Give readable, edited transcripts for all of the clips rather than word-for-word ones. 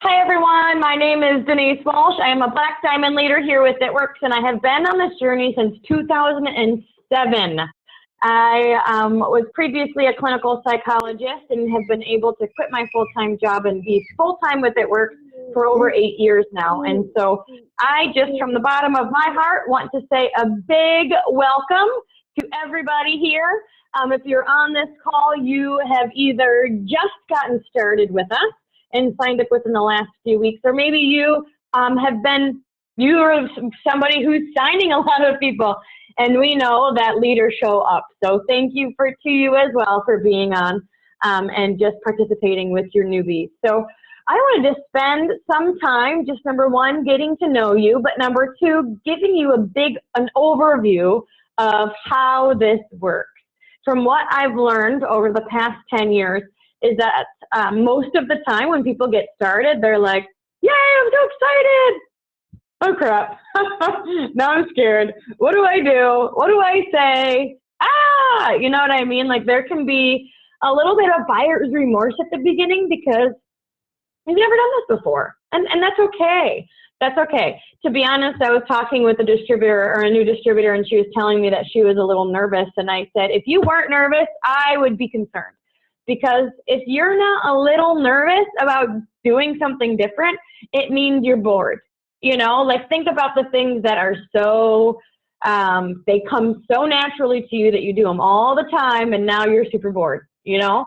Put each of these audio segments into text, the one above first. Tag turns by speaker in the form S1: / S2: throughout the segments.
S1: Hi everyone, my name is Denise Walsh. I am a Black Diamond leader here with It Works, and I have been on this journey since 2007. I was previously a clinical psychologist and have been able to quit my full-time job and be full-time with It Works for over 8 years now. And so I just from the bottom of my heart want to say a big welcome to everybody here. If you're on this call, you have either just gotten started with us and signed up within the last few weeks, or maybe you you're somebody who's signing a lot of people, and we know that leaders show up. So thank you to you as well for being on and just participating with your newbies. So I wanted to spend some time, just number one, getting to know you, but number two, giving you an overview of how this works. From what I've learned over the past 10 years, is that most of the time when people get started, they're like, yay, I'm so excited. Oh crap, now I'm scared. What do I do? What do I say? You know what I mean? Like there can be a little bit of buyer's remorse at the beginning because you've never done this before. And that's okay. That's okay. To be honest, I was talking with a distributor or a new distributor, and she was telling me that she was a little nervous. And I said, if you weren't nervous, I would be concerned. Because if you're not a little nervous about doing something different, it means you're bored. You know, like think about the things that are so, they come so naturally to you that you do them all the time, and now you're super bored, you know?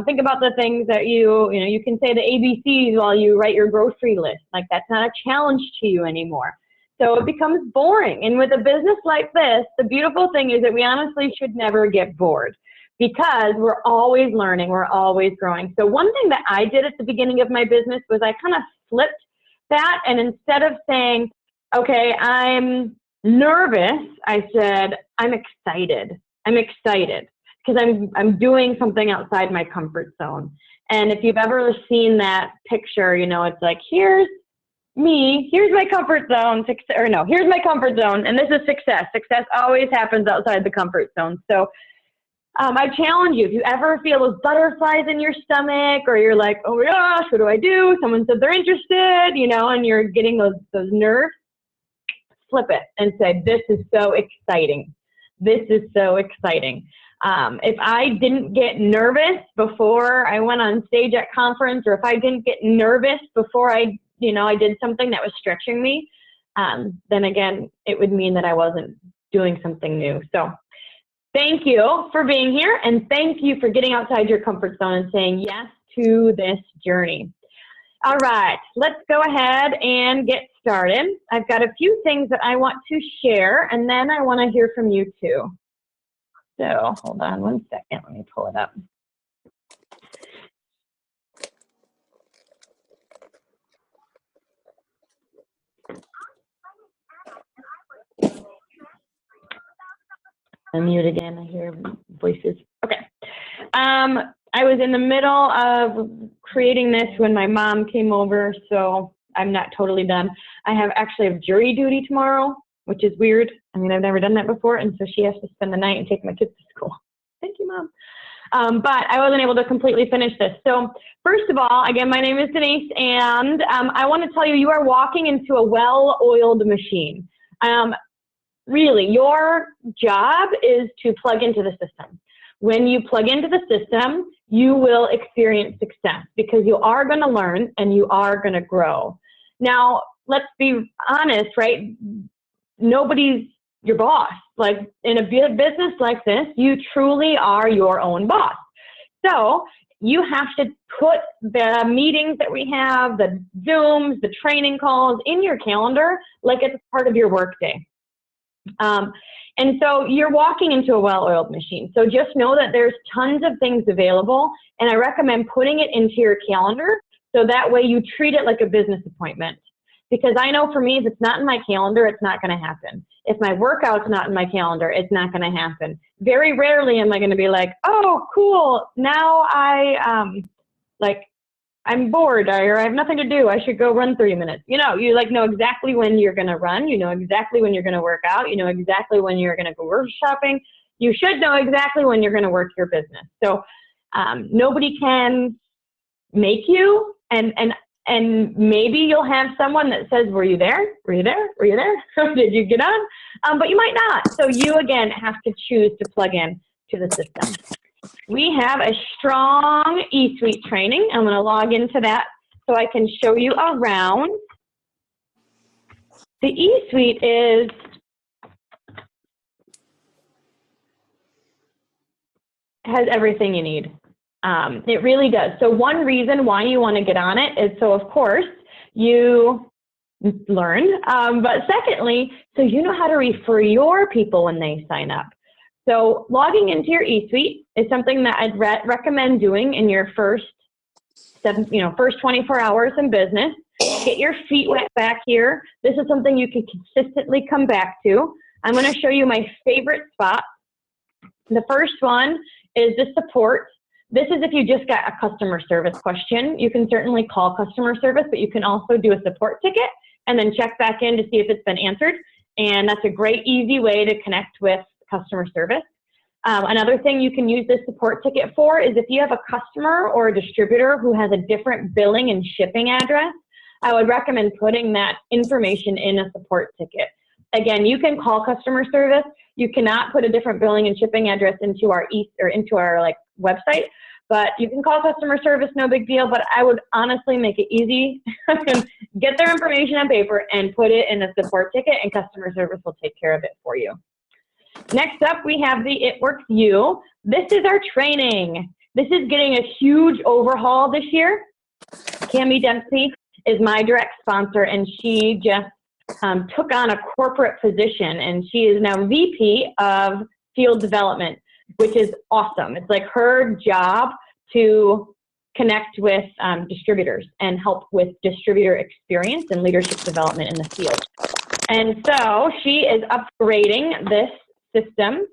S1: Think about the things that you can say the ABCs while you write your grocery list. Like that's not a challenge to you anymore. So it becomes boring. And with a business like this, the beautiful thing is that we honestly should never get bored, because we're always learning, we're always growing. So one thing that I did at the beginning of my business was I kind of flipped that, and instead of saying, okay, I'm nervous, I said, I'm excited. I'm excited because I'm doing something outside my comfort zone. And if you've ever seen that picture, you know, it's like, here's me, here's my comfort zone, here's my comfort zone, and this is success. Success always happens outside the comfort zone. So I challenge you, if you ever feel those butterflies in your stomach, or you're like, oh my gosh, what do I do? Someone said they're interested, you know, and you're getting those nerves, flip it and say, this is so exciting. This is so exciting. If I didn't get nervous before I went on stage at conference, or if I didn't get nervous before I did something that was stretching me, then again, it would mean that I wasn't doing something new. So thank you for being here, and thank you for getting outside your comfort zone and saying yes to this journey. All right, let's go ahead and get started. I've got a few things that I want to share, and then I want to hear from you too. So hold on one second, let me pull it up. Unmute again, I hear voices. Okay. I was in the middle of creating this when my mom came over, so I'm not totally done. I actually have jury duty tomorrow, which is weird. I mean, I've never done that before, and so she has to spend the night and take my kids to school. Thank you, Mom. But I wasn't able to completely finish this. So first of all, again, my name is Denise, and I want to tell you, you are walking into a well-oiled machine. Really, your job is to plug into the system. When you plug into the system, you will experience success because you are going to learn and you are going to grow. Now, let's be honest, right? Nobody's your boss. Like in a business like this, you truly are your own boss. So you have to put the meetings that we have, the Zooms, the training calls in your calendar like it's part of your workday. And so you're walking into a well-oiled machine. So just know that there's tons of things available, and I recommend putting it into your calendar so that way you treat it like a business appointment. Because I know for me, if it's not in my calendar, it's not going to happen. If my workout's not in my calendar, it's not going to happen. Very rarely am I going to be like, oh, cool, now I'm bored, or I have nothing to do, I should go run 30 minutes. You know, you know exactly when you're going to run, you know exactly when you're going to work out, you know exactly when you're going to go grocery shopping. You should know exactly when you're going to work your business. So nobody can make you, and And maybe you'll have someone that says, were you there? Were you there? Were you there? Did you get on? But you might not. So you, again, have to choose to plug in to the system. We have a strong eSuite training. I'm going to log into that so I can show you around. The eSuite has everything you need. It really does. So one reason why you want to get on it is so, of course, you learn, but secondly, so you know how to refer your people when they sign up. So logging into your eSuite is something that I'd recommend doing in your first 24 hours in business. Get your feet wet back here. This is something you can consistently come back to. I'm going to show you my favorite spots. The first one is the support. This is if you just got a customer service question. You can certainly call customer service, but you can also do a support ticket and then check back in to see if it's been answered. And that's a great, easy way to connect with customer service. Another thing you can use this support ticket for is if you have a customer or a distributor who has a different billing and shipping address, I would recommend putting that information in a support ticket. Again, you can call customer service. You cannot put a different billing and shipping address into our website, but you can call customer service, no big deal. But I would honestly make it easy. Get their information on paper and put it in a support ticket, and customer service will take care of it for you. Next up, we have the It Works You. This is our training. This is getting a huge overhaul this year. Cami Dempsey is my direct sponsor, and she just took on a corporate position, and she is now VP of Field Development, which is awesome. It's like her job to connect with distributors and help with distributor experience and leadership development in the field. And so she is upgrading this system.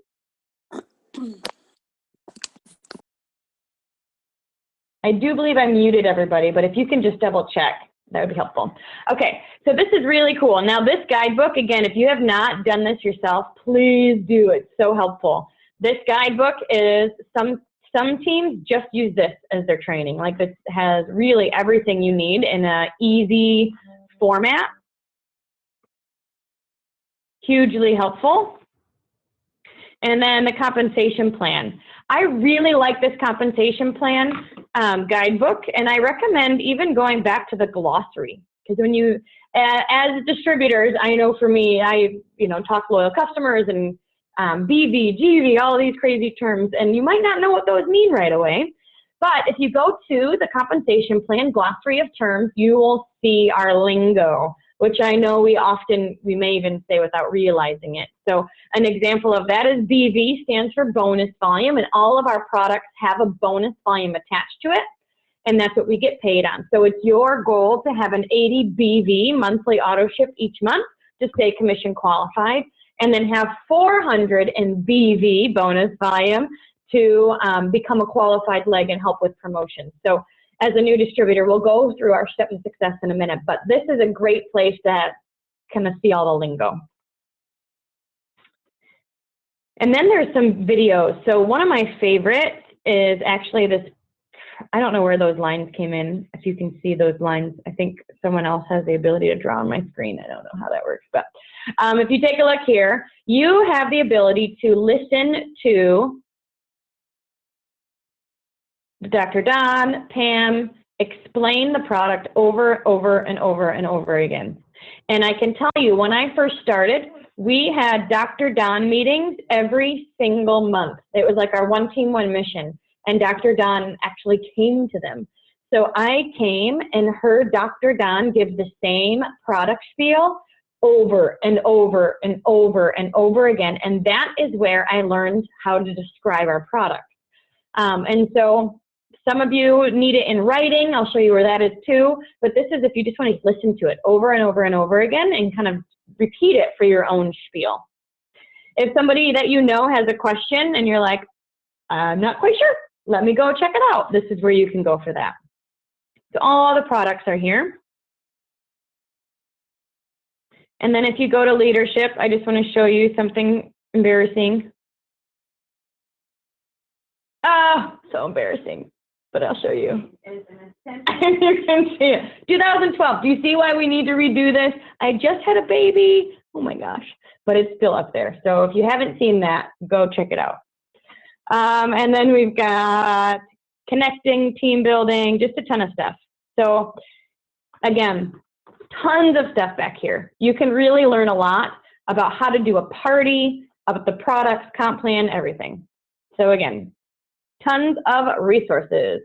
S1: I do believe I muted everybody, but if you can just double check, that would be helpful. Okay, so this is really cool. Now this guidebook, again, if you have not done this yourself, please do. It's so helpful. This guidebook is, some teams just use this as their training. Like, this has really everything you need in an easy format. Hugely helpful. And then the compensation plan. I really like this compensation plan guidebook, and I recommend even going back to the glossary, because when you, as distributors, I know for me, I talk loyal customers and BV, GV, all of these crazy terms, and you might not know what those mean right away. But if you go to the compensation plan glossary of terms, you will see our lingo, which I know we may even say without realizing it. So an example of that is BV stands for bonus volume, and all of our products have a bonus volume attached to it, and that's what we get paid on. So it's your goal to have an 80 BV, monthly auto ship each month, to stay commission qualified, and then have 400 in BV, bonus volume, to become a qualified leg and help with promotions. So as a new distributor, we'll go through our step to success in a minute, but this is a great place to kind of see all the lingo. And then there's some videos. So one of my favorites is actually this, I don't know where those lines came in. If you can see those lines, I think someone else has the ability to draw on my screen. I don't know how that works, but if you take a look here, you have the ability to listen to Dr. Don, Pam, explain the product over and over again. And I can tell you, when I first started, we had Dr. Don meetings every single month. It was like our one team, one mission. And Dr. Don actually came to them. So I came and heard Dr. Don give the same product spiel over and over and over and over again. And that is where I learned how to describe our product. And so some of you need it in writing. I'll show you where that is too. But this is if you just want to listen to it over and over and over again and kind of repeat it for your own spiel. If somebody that you know has a question and you're like, I'm not quite sure, let me go check it out. This is where you can go for that. So all the products are here. And then if you go to leadership, I just want to show you something embarrassing. Ah, so embarrassing. but I'll show you. You can see it. 2012. Do you see why we need to redo this? I just had a baby. Oh my gosh. But it's still up there. So if you haven't seen that, go check it out. And then we've got connecting, team building, just a ton of stuff. So again, tons of stuff back here. You can really learn a lot about how to do a party, about the products, comp plan, everything. So again, tons of resources.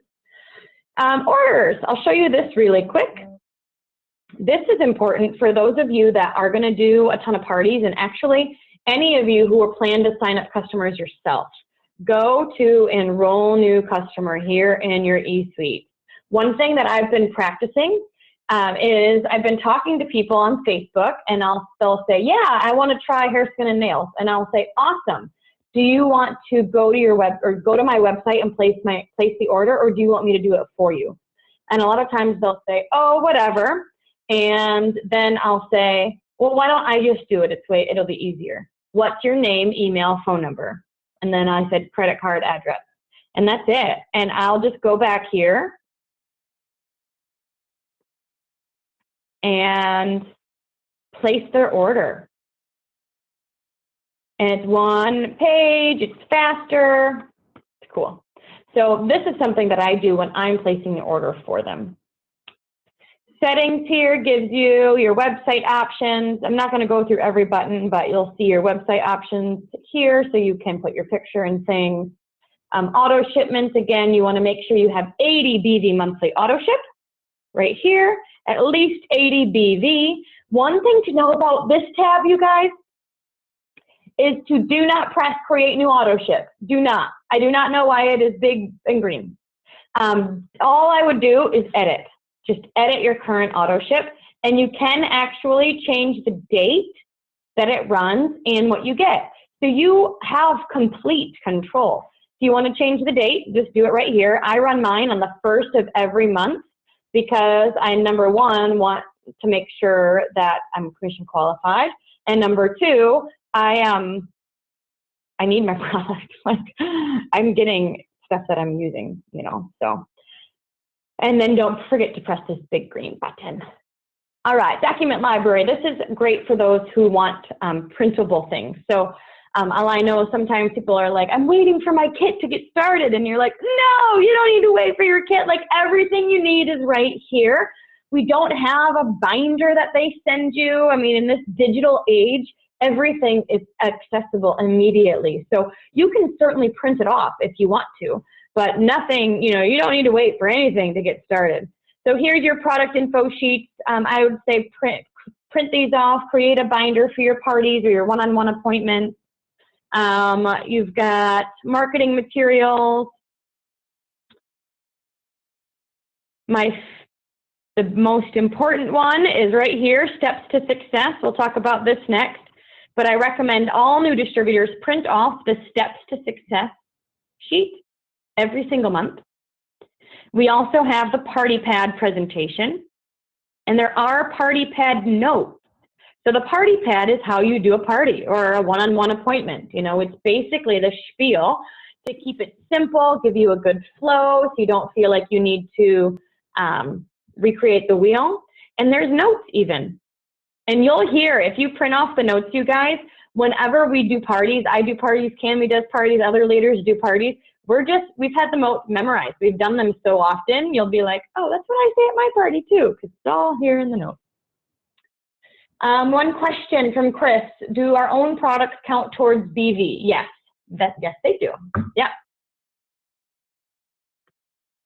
S1: Orders, I'll show you this really quick. This is important for those of you that are going to do a ton of parties, and actually any of you who are planning to sign up customers yourself. Go to enroll new customer here in your eSuite. One thing that I've been practicing is I've been talking to people on Facebook, and they'll say, yeah, I want to try hair, skin, and nails. And I'll say, awesome. Do you want to go to your go to my website and place the order, or do you want me to do it for you? And a lot of times they'll say, oh, whatever. And then I'll say, well, why don't I just do it? It'll be easier. What's your name, email, phone number? And then I said credit card address. And that's it. And I'll just go back here and place their order. And it's one page, it's faster, it's cool. So this is something that I do when I'm placing the order for them. Settings here gives you your website options. I'm not going to go through every button, but you'll see your website options here, so you can put your picture and things. Auto shipments, again, you want to make sure you have 80 BV monthly auto ship right here, at least 80 BV. One thing to know about this tab, you guys, is to do not press create new auto ship. Do not. I do not know why it is big and green. All I would do is edit. Just edit your current auto ship, and you can actually change the date that it runs and what you get. So you have complete control. If you want to change the date, just do it right here. I run mine on the 1st of every month because I, number one, want to make sure that I'm commission qualified, and number two, I need my product. Like, I'm getting stuff that I'm using, you know, so. And then don't forget to press this big green button. All right, document library. This is great for those who want printable things. So I know sometimes people are like, I'm waiting for my kit to get started. And you're like, no, you don't need to wait for your kit. Like, everything you need is right here. We don't have a binder that they send you. I mean, in this digital age, everything is accessible immediately. So you can certainly print it off if you want to, but nothing, you know, you don't need to wait for anything to get started. So here's your product info sheets. I would say print these off, create a binder for your parties or your one-on-one appointments. You've got marketing materials. The most important one is right here, steps to success. We'll talk about this next. But I recommend all new distributors print off the steps to success sheet every single month. We also have the party pad presentation, and there are party pad notes. So the party pad is how you do a party or a one-on-one appointment. You know, it's basically the spiel to keep it simple, give you a good flow so you don't feel like you need to recreate the wheel. And there's notes even. And you'll hear, if you print off the notes, you guys, whenever we do parties, I do parties, Cami does parties, other leaders do parties, we've had the notes memorized. We've done them so often, you'll be like, oh, that's what I say at my party too, because it's all here in the notes. One question from Chris, do our own products count towards BV? Yes, yes they do, yeah.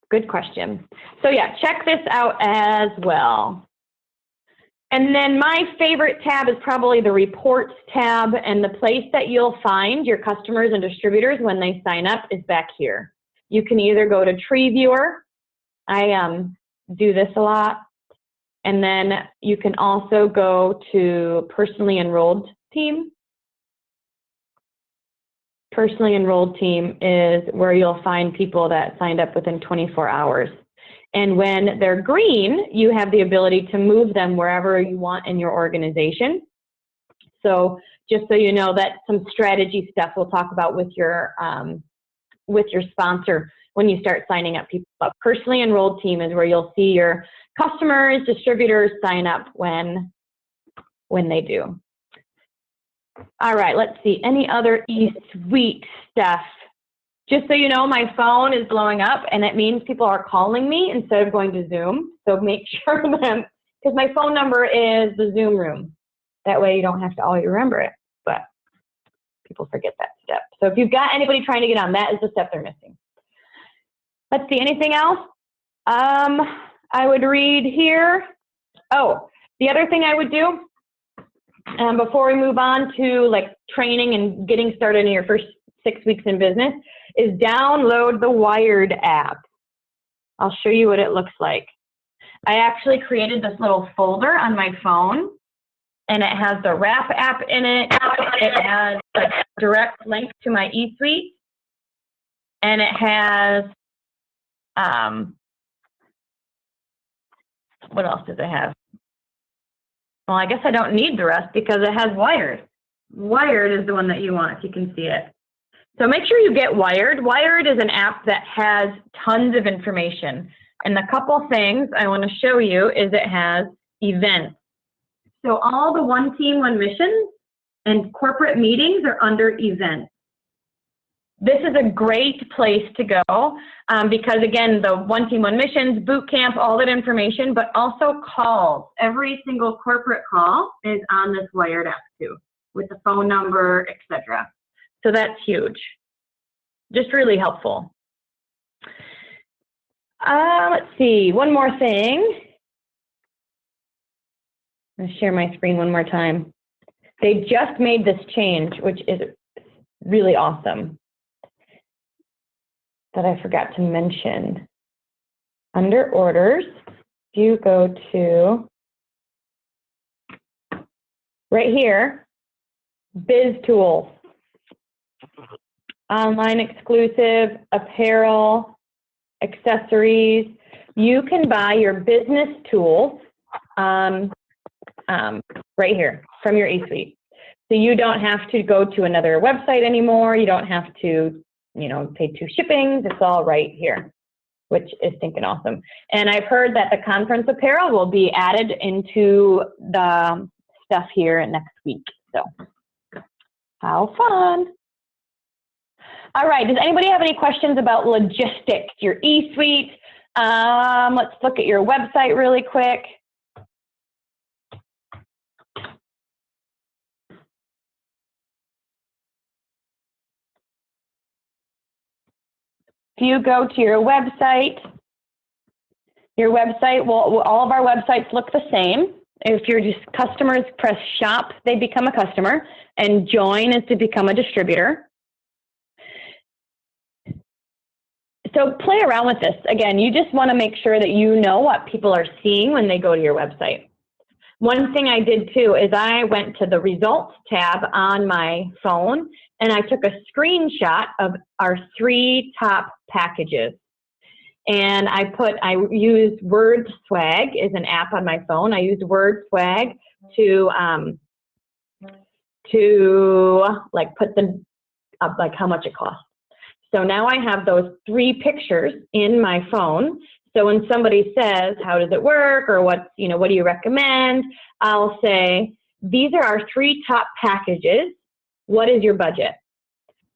S1: Good question. So yeah, check this out as well. And then my favorite tab is probably the reports tab, and the place that you'll find your customers and distributors when they sign up is back here. You can either go to Tree Viewer, I do this a lot, and then you can also go to Personally Enrolled Team. Personally Enrolled Team is where you'll find people that signed up within 24 hours. And when they're green, you have the ability to move them wherever you want in your organization. So just so you know, that some strategy stuff we'll talk about with your sponsor when you start signing up people up. Personally enrolled team is where you'll see your customers, distributors sign up when they do. All right, let's see. Any other eSuite stuff? Just so you know, my phone is blowing up, and it means people are calling me instead of going to Zoom. So make sure that, because my phone number is the Zoom room. That way you don't have to always remember it, but people forget that step. So if you've got anybody trying to get on, that is the step they're missing. Let's see, anything else? I would read here. Oh, the other thing I would do before we move on to like training and getting started in your first 6 weeks in business is download the Wired app. I'll show you what it looks like. I actually created this little folder on my phone, and it has the Wrap app in it. It has a direct link to my eSuite, and it has, what else does it have? Well, I guess I don't need the rest because it has Wired. Wired is the one that you want if you can see it. So make sure you get Wired. Wired is an app that has tons of information. And the couple things I want to show you is it has events. So all the one team, one missions and corporate meetings are under events. This is a great place to go because, again, the one team, one missions, boot camp, all that information, but also calls. Every single corporate call is on this Wired app too, with the phone number, etc. So that's huge. Just really helpful. Let's see, one more thing. I'm going to share my screen one more time. They just made this change, which is really awesome, that I forgot to mention. Under orders, if you go to right here, Biz Tools, online exclusive, apparel, accessories. You can buy your business tools right here from your eSuite. So you don't have to go to another website anymore. You don't have to, you know, pay 2 shippings. It's all right here, which is stinking awesome. And I've heard that the conference apparel will be added into the stuff here next week. So how fun. All right, does anybody have any questions about logistics, your eSuite? Let's look at your website really quick. If you go to your website will, all of our websites look the same. If you're just customers, press shop, they become a customer, and join is to become a distributor. So play around with this. Again, you just want to make sure that you know what people are seeing when they go to your website. One thing I did too is I went to the results tab on my phone and I took a screenshot of our 3 top packages. And I used WordSwag as an app on my phone. I used WordSwag to like put the, like how much it costs. So now I have those 3 pictures in my phone. So when somebody says, how does it work? Or what, you know, what do you recommend? I'll say, these are our 3 top packages. What is your budget?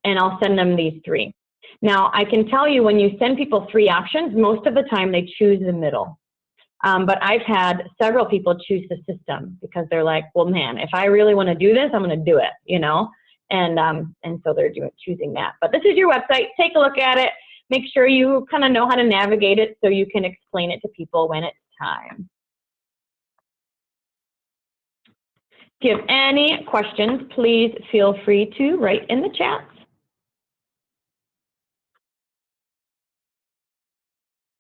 S1: And I'll send them these 3. Now I can tell you when you send people 3 options, most of the time they choose the middle. But I've had several people choose the system because they're like, well, man, if I really want to do this, I'm going to do it, you know? And so they're choosing that. But this is your website. Take a look at it. Make sure you kind of know how to navigate it so you can explain it to people when it's time. If you have any questions, please feel free to write in the chat.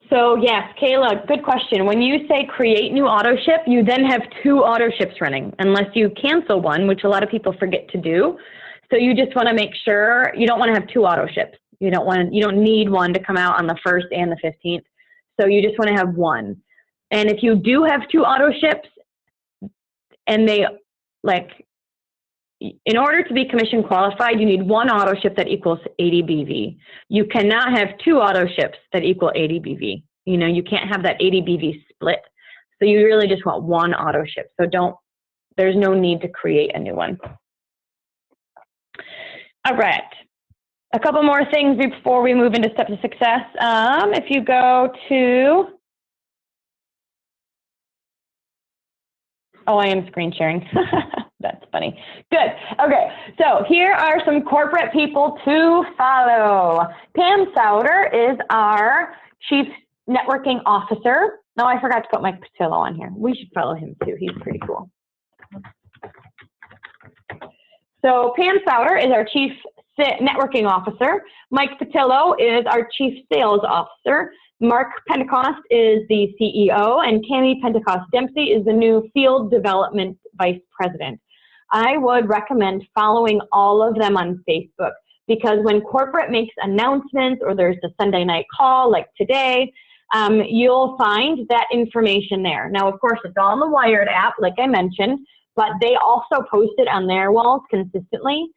S1: So yes, Kayla, good question. When you say create new auto ship, you then have 2 auto ships running, unless you cancel one, which a lot of people forget to do. So you just want to make sure you don't want to have 2 auto ships. You don't need one to come out on the 1st and the 15th. So you just want to have 1. And if you do have 2 auto ships and they like in order to be commission qualified, you need 1 auto ship that equals 80 BV. You cannot have 2 auto ships that equal 80 BV. You know, you can't have that 80 BV split. So you really just want 1 auto ship. So there's no need to create a new one. All right. A couple more things before we move into steps of success. If you go to, oh, I am screen sharing. That's funny. Good. Okay. So here are some corporate people to follow. Pam Souter is our Chief Networking Officer. No, I forgot to put Mike Patillo on here. We should follow him too. He's pretty cool. So Pam Souter is our Chief Networking Officer. Mike Patillo is our Chief Sales Officer. Mark Pentecost is the CEO, and Cami Pentecost Dempsey is the new Field Development Vice President. I would recommend following all of them on Facebook, because when corporate makes announcements or there's a Sunday night call like today, you'll find that information there. Now, of course, it's all on the Wired app, like I mentioned, but they also post it on their walls consistently.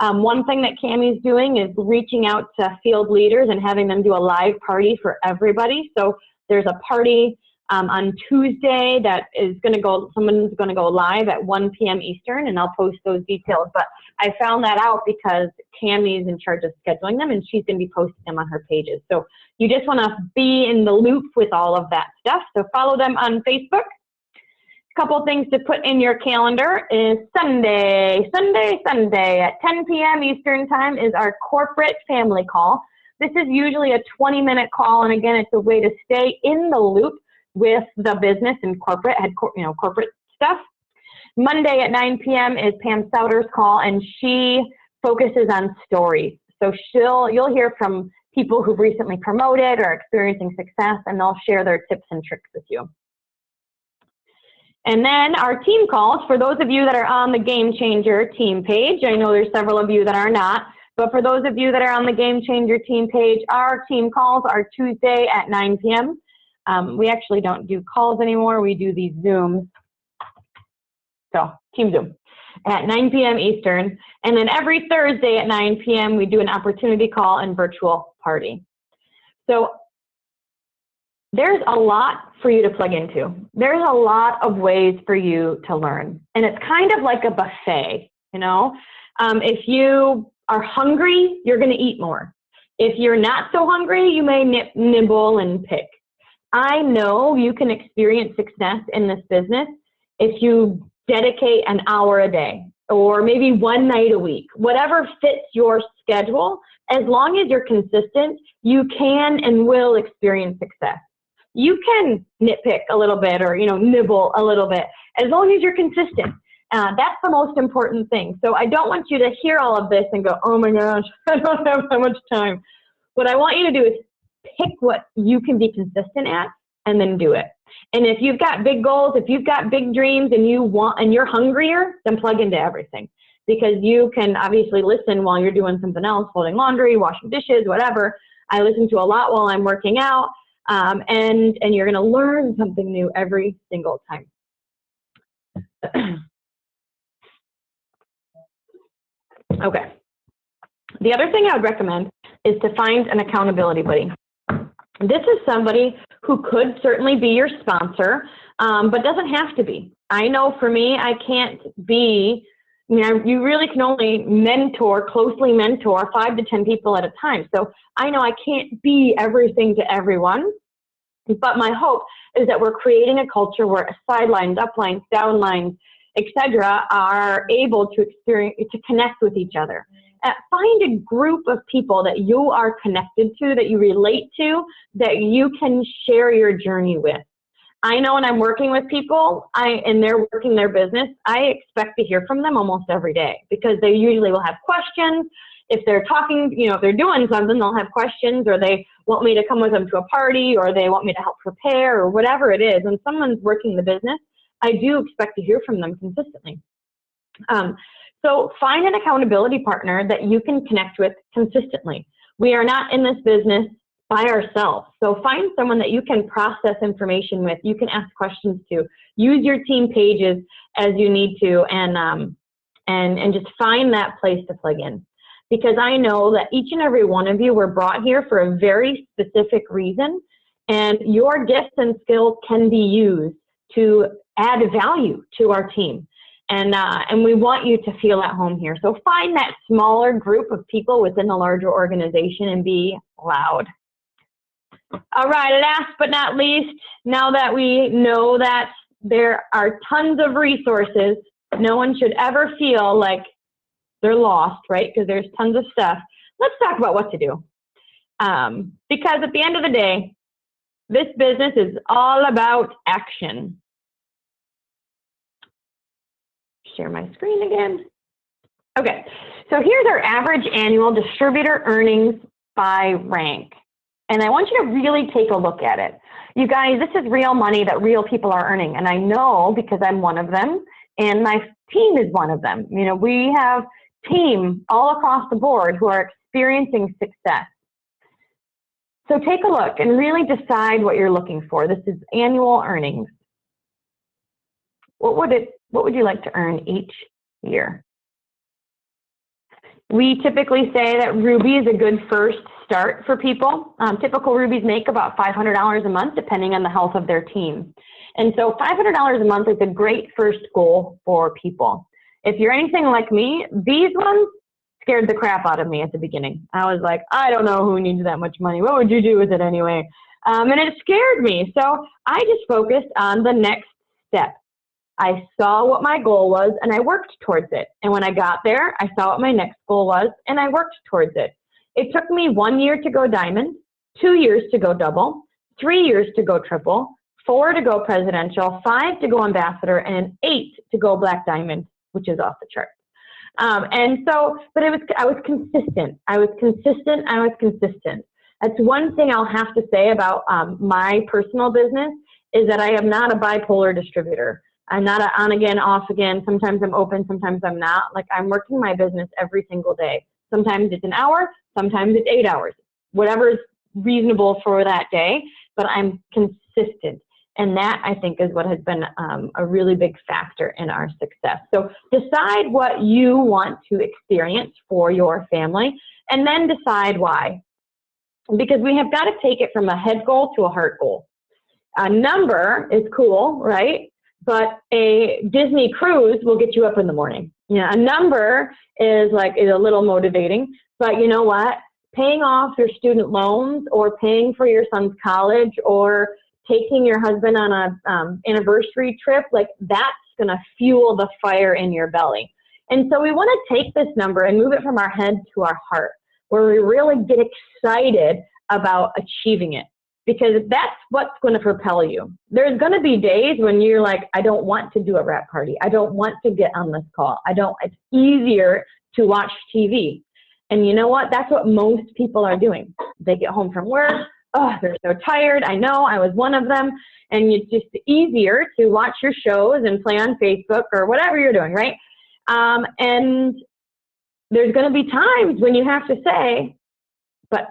S1: One thing that Cami's doing is reaching out to field leaders and having them do a live party for everybody. So there's a party on Tuesday that is going to go, someone's going to go live at 1 p.m. Eastern, and I'll post those details. But I found that out because Cami's in charge of scheduling them, and she's going to be posting them on her pages. So you just want to be in the loop with all of that stuff. So follow them on Facebook. Couple things to put in your calendar is Sunday at 10 p.m. Eastern time is our corporate family call. This is usually a 20-minute call, and again, it's a way to stay in the loop with the business and corporate, corporate stuff. Monday at 9 p.m. is Pam Souter's call, and she focuses on stories. So you'll hear from people who've recently promoted or experiencing success, and they'll share their tips and tricks with you. And then our team calls, for those of you that are on the Game Changer team page, I know there's several of you that are not, but for those of you that are on the Game Changer team page, our team calls are Tuesday at 9 p.m. We actually don't do calls anymore. We do these Zooms. So, Team Zoom at 9 p.m. Eastern. And then every Thursday at 9 p.m. we do an opportunity call and virtual party. So, there's a lot for you to plug into. There's a lot of ways for you to learn. And it's kind of like a buffet, you know? If you are hungry, you're going to eat more. If you're not so hungry, you may nibble and pick. I know you can experience success in this business if you dedicate an hour a day or maybe one night a week, whatever fits your schedule. As long as you're consistent, you can and will experience success. You can nitpick a little bit or, nibble a little bit, as long as you're consistent. That's the most important thing. So I don't want you to hear all of this and go, oh my gosh, I don't have so much time. What I want you to do is pick what you can be consistent at and then do it. And if you've got big goals, if you've got big dreams and you're hungrier, then plug into everything. Because you can obviously listen while you're doing something else, folding laundry, washing dishes, whatever. I listen to a lot while I'm working out. And you're going to learn something new every single time. Okay. The other thing I would recommend is to find an accountability buddy. This is somebody who could certainly be your sponsor, but doesn't have to be. I know for me, I can't be, you really can only closely mentor 5 to 10 people at a time. So I know I can't be everything to everyone, but my hope is that we're creating a culture where sidelines, uplines, downlines, etc., are able to connect with each other. Find a group of people that you are connected to, that you relate to, that you can share your journey with. I know when I'm working with people and they're working their business, I expect to hear from them almost every day, because they usually will have questions. If they're talking, if they're doing something, they'll have questions, or they want me to come with them to a party, or they want me to help prepare, or whatever it is. When someone's working the business, I do expect to hear from them consistently. So find an accountability partner that you can connect with consistently. We are not in this business by ourselves. So find someone that you can process information with, you can ask questions to, use your team pages as you need to, and and just find that place to plug in. Because I know that each and every one of you were brought here for a very specific reason, and your gifts and skills can be used to add value to our team. And we want you to feel at home here. So find that smaller group of people within the larger organization and be loud. All right, last but not least, now that we know that there are tons of resources, no one should ever feel like they're lost, right? Because there's tons of stuff. Let's talk about what to do. Because at the end of the day, this business is all about action. Share my screen again. Okay, so here's our average annual distributor earnings by rank. And I want you to really take a look at it. You guys, this is real money that real people are earning. And I know because I'm one of them, and my team is one of them. You know, we have team all across the board who are experiencing success. So take a look and really decide what you're looking for. This is annual earnings. What would you like to earn each year? We typically say that Ruby is a good first start for people. Typical Rubies make about $500 a month, depending on the health of their team. And so $500 a month is a great first goal for people. If you're anything like me, these ones scared the crap out of me at the beginning. I was like, I don't know who needs that much money. What would you do with it anyway? And it scared me. So I just focused on the next step. I saw what my goal was and I worked towards it. And when I got there, I saw what my next goal was and I worked towards it. It took me 1 year to go diamond, 2 years to go double, 3 years to go triple, 4 to go presidential, 5 to go ambassador, and 8 to go black diamond, which is off the chart. But I was consistent. That's one thing I'll have to say about my personal business is that I am not a bipolar distributor. I'm not an on again, off again. Sometimes I'm open, sometimes I'm not. Like, I'm working my business every single day. Sometimes it's an hour, sometimes it's 8 hours, whatever is reasonable for that day, but I'm consistent. And that, I think, is what has been a really big factor in our success. So decide what you want to experience for your family, and then decide why. Because we have got to take it from a head goal to a heart goal. A number is cool, right? But a Disney cruise will get you up in the morning. You know, a number is a little motivating, but you know what? Paying off your student loans, or paying for your son's college, or taking your husband on a anniversary trip, like, that's going to fuel the fire in your belly. And so we want to take this number and move it from our head to our heart, where we really get excited about achieving it, because that's what's going to propel you. There's going to be days when you're like, I don't want to do a wrap party. I don't want to get on this call. It's easier to watch TV. And you know what? That's what most people are doing. They get home from work. Oh, they're so tired. I know, I was one of them. And it's just easier to watch your shows and play on Facebook or whatever you're doing, right? And there's going to be times when you have to say, but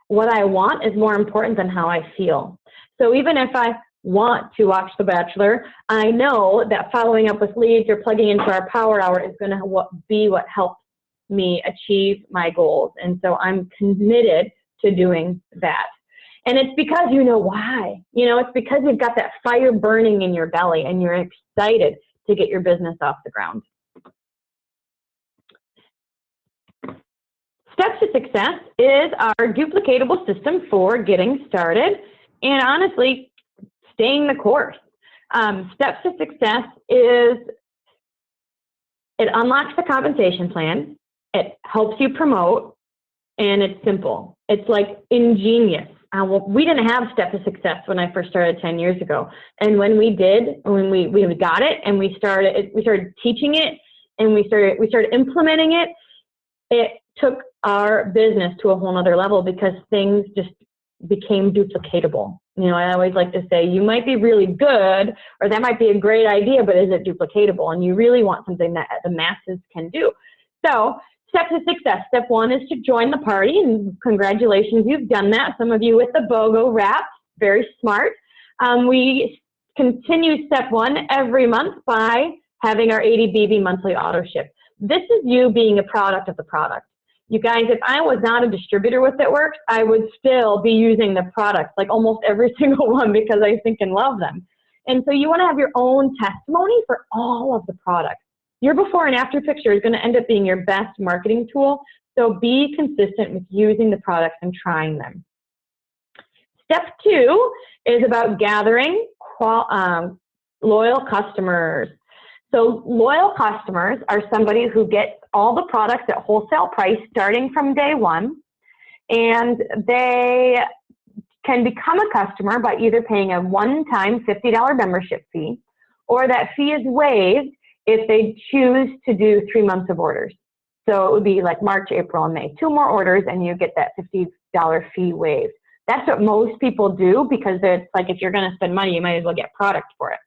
S1: what I want is more important than how I feel. So even if I want to watch The Bachelor, I know that following up with leads or plugging into our power hour is going to be what helps me achieve my goals. And so I'm committed to doing that. And it's because you know why. You know, it's because you've got that fire burning in your belly and you're excited to get your business off the ground. Steps to Success is our duplicatable system for getting started and, honestly, staying the course. Steps to Success is, it unlocks the compensation plan, it helps you promote, and it's simple. It's like ingenious. We didn't have Step to Success when I first started 10 years ago. And when we did, when we got it and we started teaching it and we started implementing it, it took our business to a whole nother level because things just became duplicatable. You know, I always like to say, you might be really good, or that might be a great idea, but is it duplicatable? And you really want something that the masses can do. So, Step to Success. Step 1 is to join the party, and congratulations, you've done that. Some of you with the BOGO wrap, very smart. We continue Step 1 every month by having our 80 BB monthly auto ship. this is you being a product of the product. You guys, if I was not a distributor with It Works, I would still be using the products, like almost every single one, because I think and love them. And so you want to have your own testimony for all of the products. Your before and after picture is going to end up being your best marketing tool. So be consistent with using the products and trying them. Step 2 is about gathering loyal customers. So loyal customers are somebody who gets all the products at wholesale price starting from day one, and they can become a customer by either paying a one-time $50 membership fee, or that fee is waived if they choose to do 3 months of orders. So it would be like March, April, and May. 2 more orders and you get that $50 fee waived. That's what most people do, because it's like, if you're going to spend money, you might as well get product for it.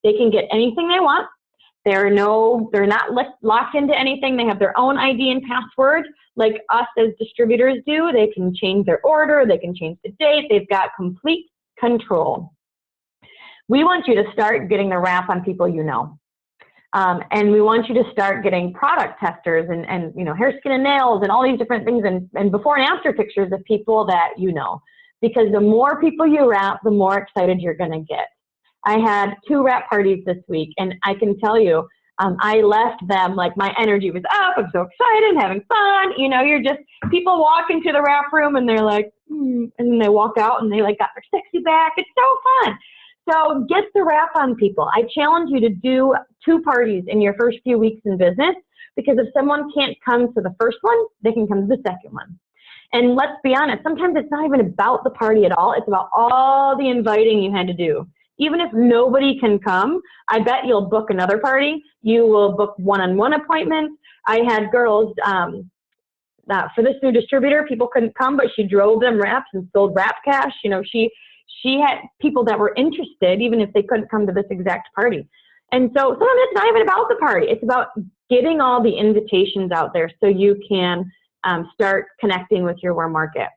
S1: They can get anything they want. They're not locked into anything. They have their own ID and password, like us as distributors do. They can change their order. They can change the date. They've got complete control. We want you to start getting the wrap on people you know. And we want you to start getting product testers and you know, hair, skin, and nails and all these different things, and before and after pictures of people that you know. Because the more people you wrap, the more excited you're going to get. I had 2 wrap parties this week, and I can tell you, I left them like my energy was up. I'm so excited, having fun. You know, you're just, people walk into the wrap room and they're like, and then they walk out and they like got their sexy back. It's so fun. So get the wrap on people. I challenge you to do 2 parties in your first few weeks in business, because if someone can't come to the first one, they can come to the second one. And let's be honest, sometimes it's not even about the party at all. It's about all the inviting you had to do. Even if nobody can come, I bet you'll book another party. You will book one-on-one appointments. I had girls, for this new distributor, people couldn't come, but she drove them wraps and sold wrap cash. You know, she had people that were interested, even if they couldn't come to this exact party. And so sometimes it's not even about the party. It's about getting all the invitations out there so you can start connecting with your warm market.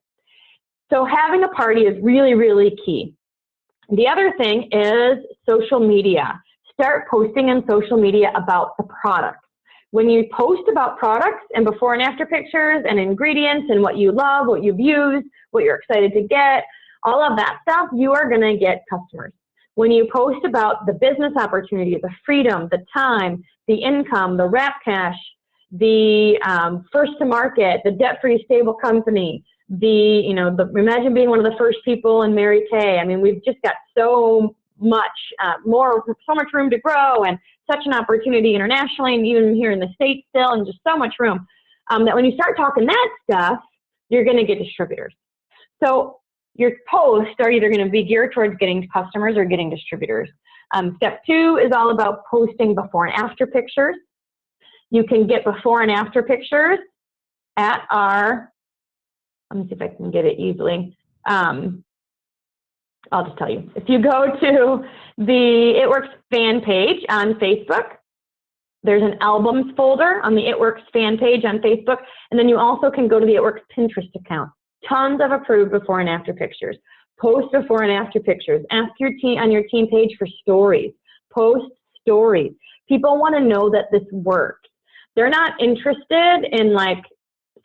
S1: So having a party is really, really key. The other thing is social media. Start posting on social media about the product. When you post about products and before and after pictures and ingredients and what you love, what you've used, what you're excited to get, all of that stuff, you are going to get customers. When you post about the business opportunity, the freedom, the time, the income, the wrap cash, the first to market, the debt-free stable company, imagine being one of the first people in Mary Kay. I mean, we've just got so much room to grow, and such an opportunity internationally, and even here in the States still, and just so much room, that when you start talking that stuff, you're going to get distributors. So your posts are either going to be geared towards getting customers or getting distributors. Step 2 is all about posting before and after pictures. You can get before and after pictures at our, let me see if I can get it easily. I'll just tell you. If you go to the It Works fan page on Facebook, there's an albums folder on the It Works fan page on Facebook, and then you also can go to the It Works Pinterest account. Tons of approved before and after pictures. Post before and after pictures. Ask your team on your team page for stories. Post stories. People want to know that this works. They're not interested in like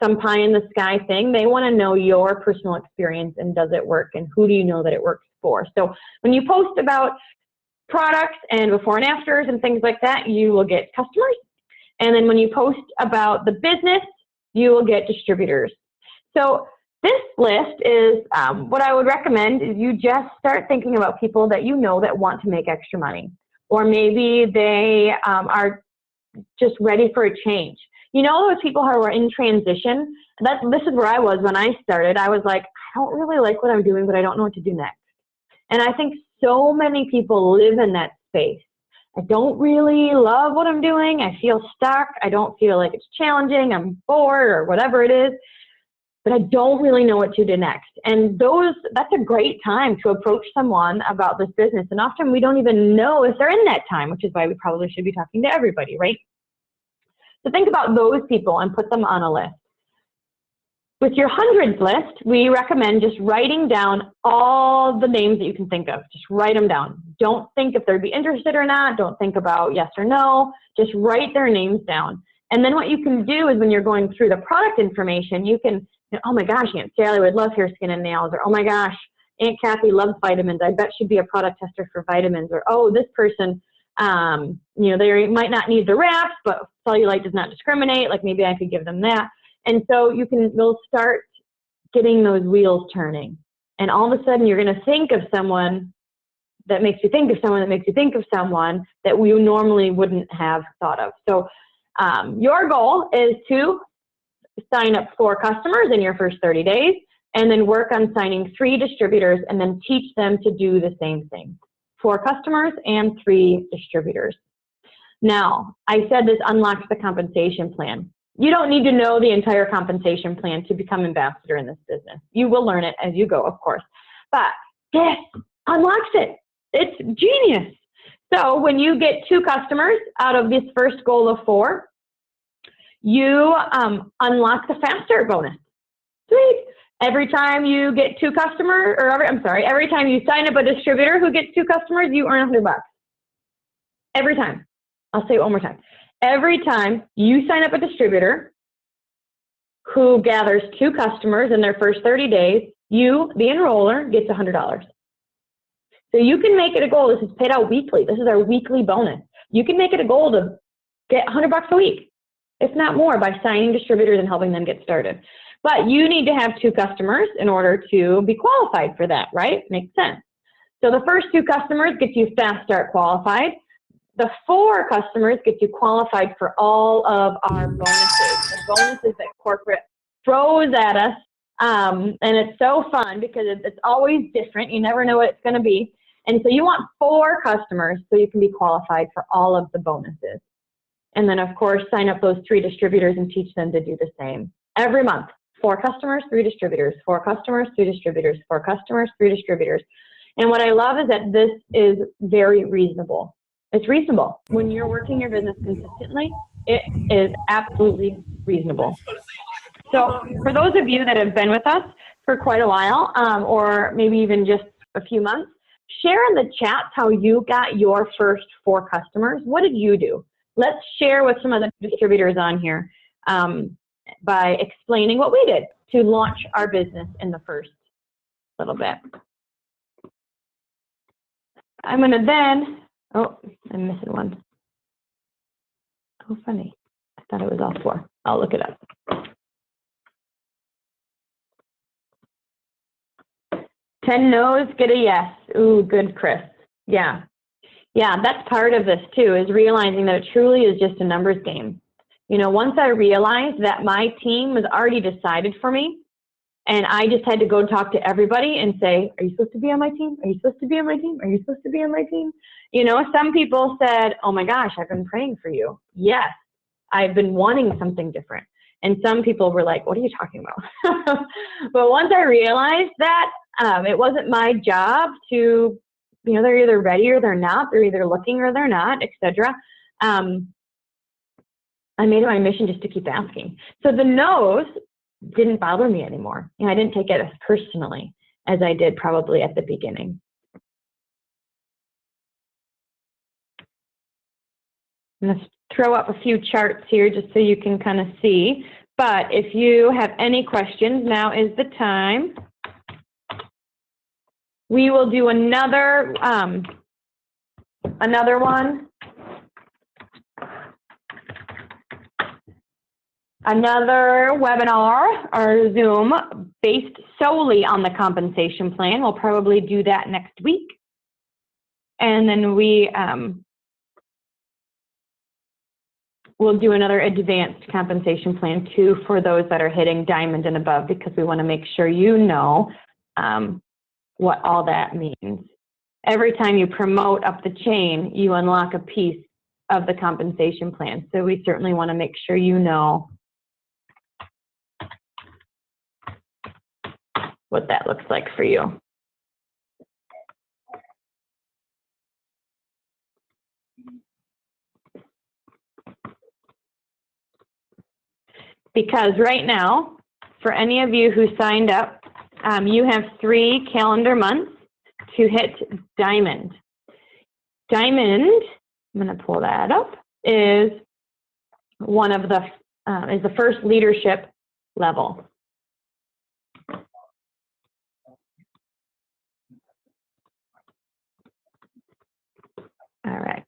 S1: some pie in the sky thing. They want to know your personal experience and does it work, and who do you know that it works for. So when you post about products and before and afters and things like that, you will get customers. And then when you post about the business, you will get distributors. So this list is what I would recommend is you just start thinking about people that you know that want to make extra money. Or maybe they are just ready for a change. You know, those people who are in transition, this is where I was when I started. I was like, I don't really like what I'm doing, but I don't know what to do next. And I think so many people live in that space. I don't really love what I'm doing. I feel stuck. I don't feel like it's challenging. I'm bored or whatever it is, but I don't really know what to do next. And that's a great time to approach someone about this business. And often we don't even know if they're in that time, which is why we probably should be talking to everybody, right? So think about those people and put them on a list. With your hundreds list, we recommend just writing down all the names that you can think of. Just write them down. Don't think if they'd be interested or not. Don't think about yes or no. Just write their names down. And then what you can do is when you're going through the product information, you can, oh my gosh, Aunt Sally would love hair, skin, and nails, or oh my gosh, Aunt Kathy loves vitamins. I bet she'd be a product tester for vitamins. Or, oh, this person, they might not need the wraps, but cellulite does not discriminate. Like maybe I could give them that. And so you'll start getting those wheels turning. And all of a sudden you're going to think of someone that makes you think of someone that makes you think of someone that we normally wouldn't have thought of. So your goal is to sign up 4 customers in your first 30 days, and then work on signing 3 distributors, and then teach them to do the same thing. 4 customers and 3 distributors. Now, I said this unlocks the compensation plan. You don't need to know the entire compensation plan to become ambassador in this business. You will learn it as you go, of course. But this unlocks it. It's genius. So when you get 2 customers out of this first goal of 4, you unlock the fast start bonus. Sweet. Every time you get 2 customers, every time you sign up a distributor who gets 2 customers, you earn $100. Every time. I'll say it one more time. Every time you sign up a distributor who gathers 2 customers in their first 30 days, you, the enroller, gets $100. So you can make it a goal. This is paid out weekly. This is our weekly bonus. You can make it a goal to get $100 a week, if not more, by signing distributors and helping them get started. But you need to have 2 customers in order to be qualified for that, right? Makes sense. So the first 2 customers get you fast start qualified. The 4 customers get you qualified for all of our bonuses, the bonuses that corporate throws at us. And it's so fun because it's always different. You never know what it's going to be. And so you want 4 customers so you can be qualified for all of the bonuses. And then, of course, sign up those 3 distributors and teach them to do the same. Every month, 4 customers, 3 distributors, 4 customers, 3 distributors, 4 customers, 3 distributors. And what I love is that this is very reasonable. It's reasonable. When you're working your business consistently, it is absolutely reasonable. So for those of you that have been with us for quite a while, or maybe even just a few months, share in the chat how you got your first 4 customers. What did you do? Let's share with some of the distributors on here by explaining what we did to launch our business in the first little bit. I'm going to then, oh, I'm missing one. Oh, funny. I thought it was all 4. I'll look it up. 10 no's, get a yes. Ooh, good, Chris. Yeah. Yeah, that's part of this too, is realizing that it truly is just a numbers game. You know, once I realized that my team was already decided for me, and I just had to go talk to everybody and say, are you supposed to be on my team? Are you supposed to be on my team? Are you supposed to be on my team? You know, some people said, oh my gosh, I've been praying for you. Yes, I've been wanting something different. And some people were like, what are you talking about? But once I realized that, it wasn't my job to, you know, they're either ready or they're not. They're either looking or they're not, etc. I made it my mission just to keep asking. So the no's didn't bother me anymore. You know, I didn't take it as personally as I did probably at the beginning. I'm going to throw up a few charts here just so you can kind of see. But if you have any questions, now is the time. We will do another one. Another webinar or Zoom based solely on the compensation plan. We'll probably do that next week. And then we'll do another advanced compensation plan too for those that are hitting diamond and above, because we want to make sure you know what all that means. Every time you promote up the chain, you unlock a piece of the compensation plan. So we certainly want to make sure you know what that looks like for you. Because right now, for any of you who signed up, you have 3 calendar months to hit diamond. Diamond, I'm going to pull that up, is one of the, is the first leadership level. All right.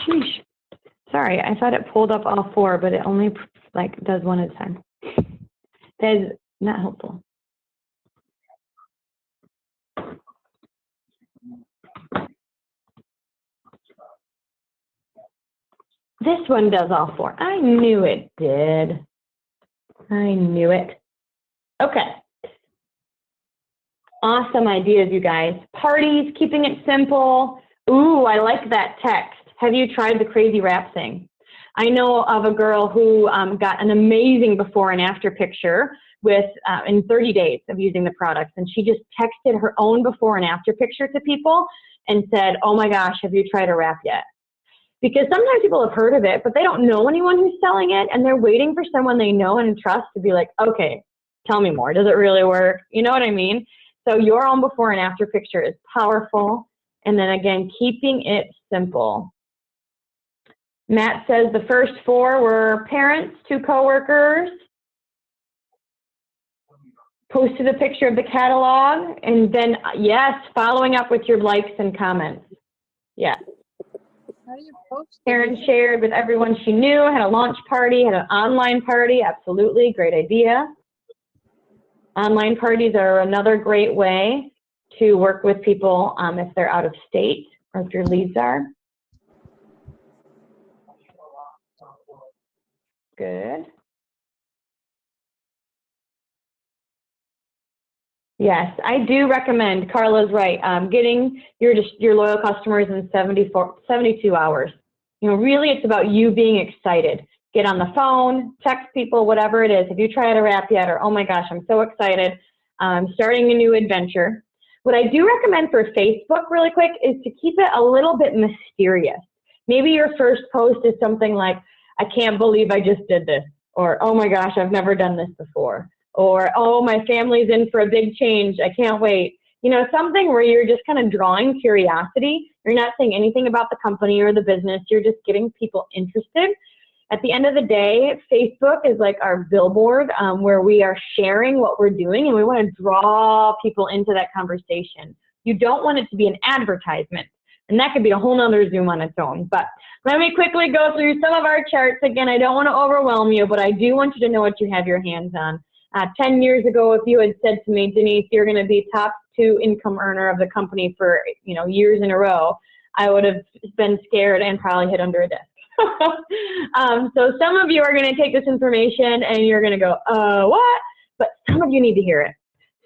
S1: Sheesh. Sorry, I thought it pulled up all four, but it only like does one at a time. That is not helpful. This one does all four. I knew it did. I knew it. Okay. Awesome ideas, you guys. Parties, keeping it simple. Ooh, I like that text. Have you tried the crazy wrap thing? I know of a girl who got an amazing before and after picture with in 30 days of using the products, and she just texted her own before and after picture to people and said, oh my gosh, have you tried a wrap yet? Because sometimes people have heard of it, but they don't know anyone who's selling it, and they're waiting for someone they know and trust to be like, okay, tell me more. Does it really work? You know what I mean? So your own before and after picture is powerful. And then again, keeping it simple. Matt says the first four were parents, 2 coworkers, posted a picture of the catalog, and then, yes, following up with your likes and comments. Yeah.
S2: How do you post?
S1: Karen shared with everyone she knew, had a launch party, had an online party. Absolutely, great idea. Online parties are another great way to work with people if they're out of state or if your leads are. Good. Yes, I do recommend, Carla's right, getting your loyal customers in 72 hours. You know, really it's about you being excited. Get on the phone, text people, whatever it is. Have you tried a wrap yet? Or, oh my gosh, I'm so excited. Starting a new adventure. What I do recommend for Facebook really quick is to keep it a little bit mysterious. Maybe your first post is something like, I can't believe I just did this. Or, oh my gosh, I've never done this before. Or, oh, my family's in for a big change. I can't wait. You know, something where you're just kind of drawing curiosity. You're not saying anything about the company or the business. You're just getting people interested. At the end of the day, Facebook is like our billboard where we are sharing what we're doing, and we want to draw people into that conversation. You don't want it to be an advertisement, and that could be a whole nother Zoom on its own. But let me quickly go through some of our charts. Again, I don't want to overwhelm you, but I do want you to know what you have your hands on. 10 years ago, if you had said to me, Denise, you're going to be top 2 income earner of the company for years in a row, I would have been scared and probably hid under a desk. So some of you are going to take this information and you're going to go, what? But some of you need to hear it.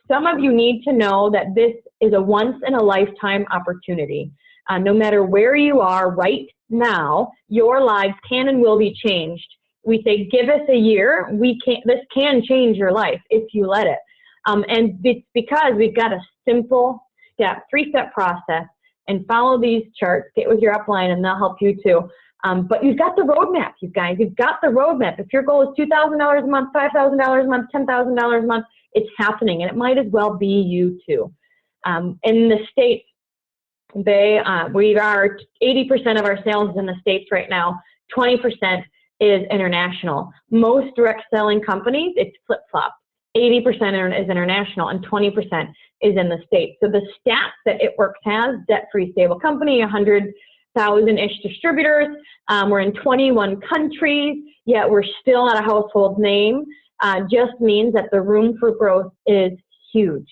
S1: Some of you need to know that this is a once-in-a-lifetime opportunity. No matter where you are right now, your lives can and will be changed. We say, give us a year. This can change your life if you let it. And it's because we've got a simple step, 3-step process, and follow these charts, get with your upline, and they'll help you too. But you've got the roadmap, you guys. You've got the roadmap. If your goal is $2,000 a month, $5,000 a month, $10,000 a month, it's happening, and it might as well be you too. In the States, we are 80% of our sales is in the States right now. 20% is international. Most direct selling companies, it's flip-flop. 80% is international and 20% is in the States. So the stats that It Works has, debt-free stable company, 100,000-ish distributors. We're in 21 countries, yet we're still not a household name. Just means that the room for growth is huge.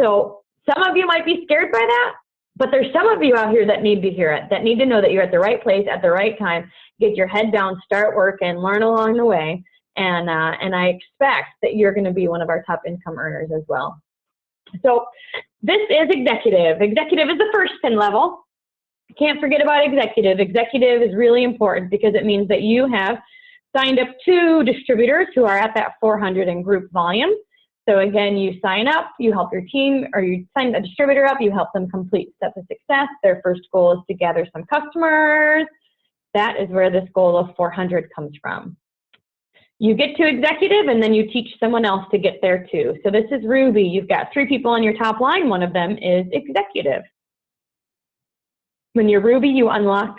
S1: So some of you might be scared by that, but there's some of you out here that need to hear it, that need to know that you're at the right place at the right time. Get your head down, start working, learn along the way, and I expect that you're going to be one of our top income earners as well. So this is executive. Executive is the first pin level. Can't forget about executive. Executive is really important because it means that you have signed up 2 distributors who are at that 400 in group volume. So again, you sign up, you help your team, or you sign a distributor up, you help them complete steps of success. Their first goal is to gather some customers. That is where this goal of 400 comes from. you get to executive, and then you teach someone else to get there too. So this is Ruby. You've got 3 people on your top line. One of them is executive. When you're Ruby, you unlock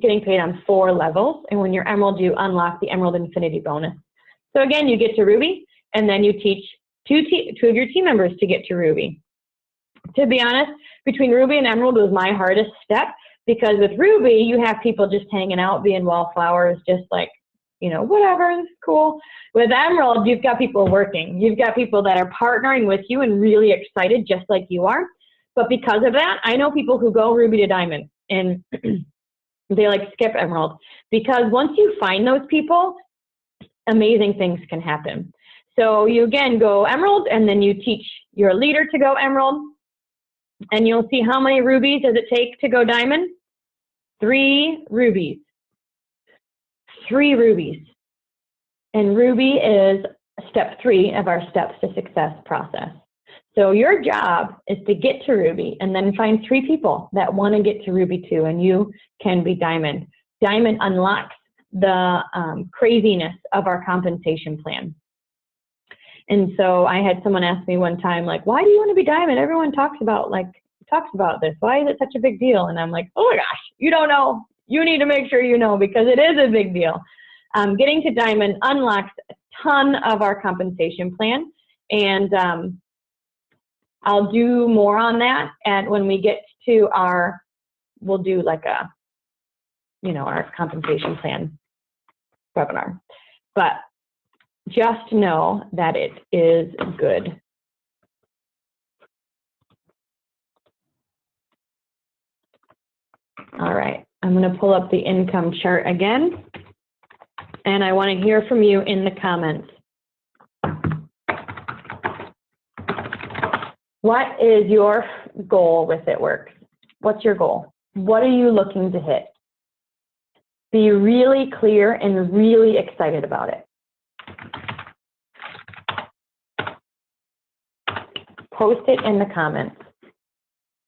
S1: getting paid on 4 levels. And when you're Emerald, you unlock the Emerald Infinity bonus. So again, you get to Ruby, and then you teach two of your team members to get to Ruby. To be honest, between Ruby and Emerald was my hardest step, because with Ruby, you have people just hanging out, being wallflowers, just like, you know, whatever, this is cool. With Emerald, you've got people working. You've got people that are partnering with you and really excited, just like you are. But because of that, I know people who go Ruby to Diamond, and they like skip Emerald, because once you find those people, amazing things can happen. So you again go Emerald, and then you teach your leader to go Emerald, and you'll see how many rubies does it take to go Diamond? 3 rubies. 3 rubies. And Ruby is step 3 of our steps to success process. So your job is to get to Ruby, and then find 3 people that want to get to Ruby too, and you can be Diamond. Diamond unlocks the craziness of our compensation plan. And so I had someone ask me one time, like, why do you want to be Diamond? Everyone talks about this. Why is it such a big deal? And I'm like, oh my gosh, you don't know. You need to make sure you know, because it is a big deal. Getting to Diamond unlocks a ton of our compensation plan. And I'll do more on that. And when we get to we'll do like our compensation plan webinar. But just know that it is good. All right, I'm going to pull up the income chart again, and I want to hear from you in the comments. What is your goal with It Works? What's your goal? What are you looking to hit? Be really clear and really excited about it. Post it in the comments.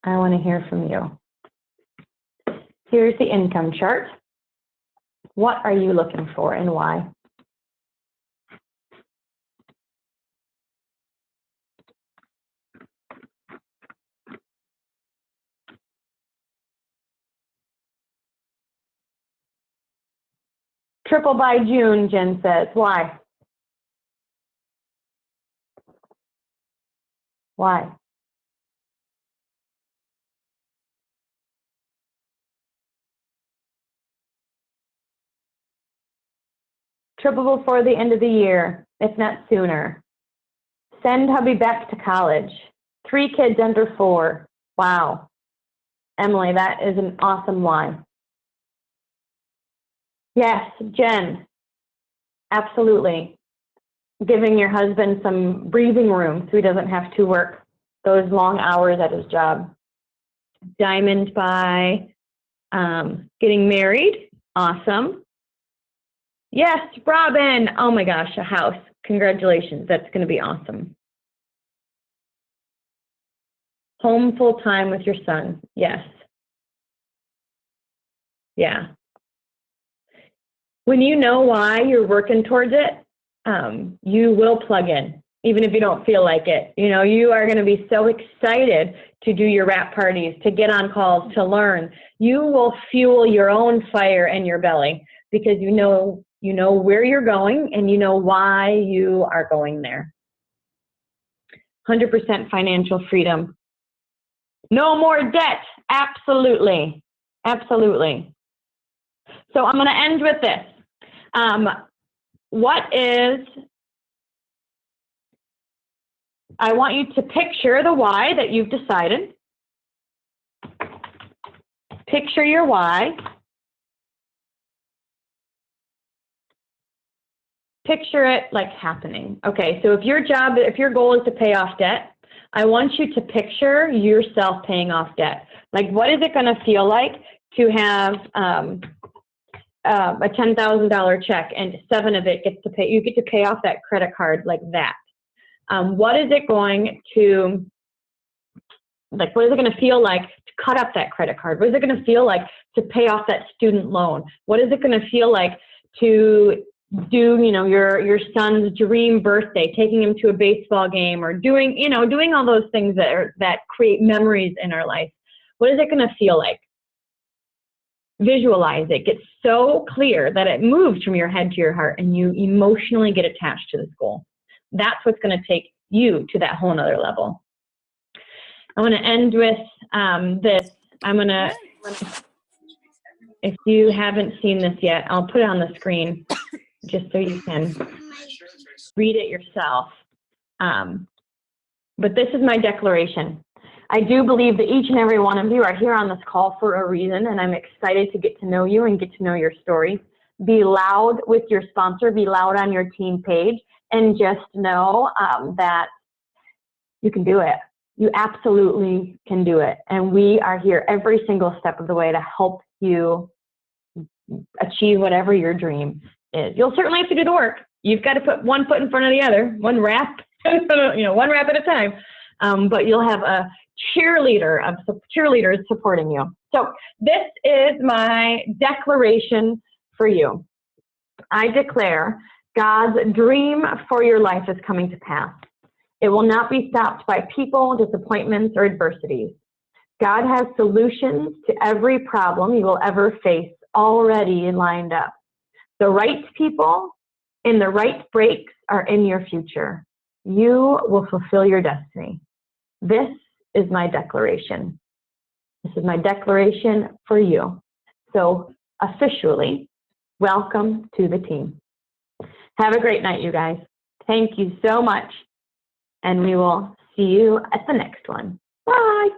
S1: I want to hear from you. Here's the income chart. What are you looking for and why? Triple by June, Jen says. Why? Why? Triple before the end of the year, if not sooner. Send hubby back to college. 3 kids under 4. Wow. Emily, that is an awesome why. Yes, Jen, absolutely. Giving your husband some breathing room so he doesn't have to work those long hours at his job. Diamond by getting married. Awesome. Yes, Robin. Oh my gosh, a house. Congratulations. That's going to be awesome. Home full time with your son. Yes. Yeah. When you know why you're working towards it, you will plug in, even if you don't feel like it. You know, you are going to be so excited to do your wrap parties, to get on calls, to learn. You will fuel your own fire in your belly, because you know where you're going, and you know why you are going there. 100% financial freedom. No more debt. Absolutely. Absolutely. So I'm going to end with this. I want you to picture the why that you've decided. Picture your why. Picture it like happening. Okay, so if your goal is to pay off debt, I want you to picture yourself paying off debt. Like, what is it going to feel like to have a $10,000 check and 7 of it gets to pay? You get to pay off that credit card like that. What is it going to feel like to cut up that credit card? What is it going to feel like to pay off that student loan? What is it going to feel like to do, you know, your son's dream birthday, taking him to a baseball game, or doing, you know, doing all those things that create memories in our life. What is it going to feel like? Visualize it. Get so clear that it moves from your head to your heart, and you emotionally get attached to this goal. That's what's going to take you to that whole nother level. I want to end with this. I'm going to, if you haven't seen this yet, I'll put it on the screen just so you can read it yourself. But this is my declaration. I do believe that each and every one of you are here on this call for a reason, and I'm excited to get to know you and get to know your story. Be loud with your sponsor, be loud on your team page, and just know that you can do it. You absolutely can do it. And we are here every single step of the way to help you achieve whatever your dream is. You'll certainly have to do the work. You've got to put one foot in front of the other, one rep, you know, one rep at a time. But you'll have a cheerleader of cheerleaders supporting you. So this is my declaration for you. I declare God's dream for your life is coming to pass. It will not be stopped by people, disappointments, or adversities. God has solutions to every problem you will ever face already lined up. The right people in the right breaks are in your future. You will fulfill your destiny. This is my declaration. This is my declaration for you. So officially, welcome to the team. Have a great night, you guys. Thank you so much. And we will see you at the next one. Bye.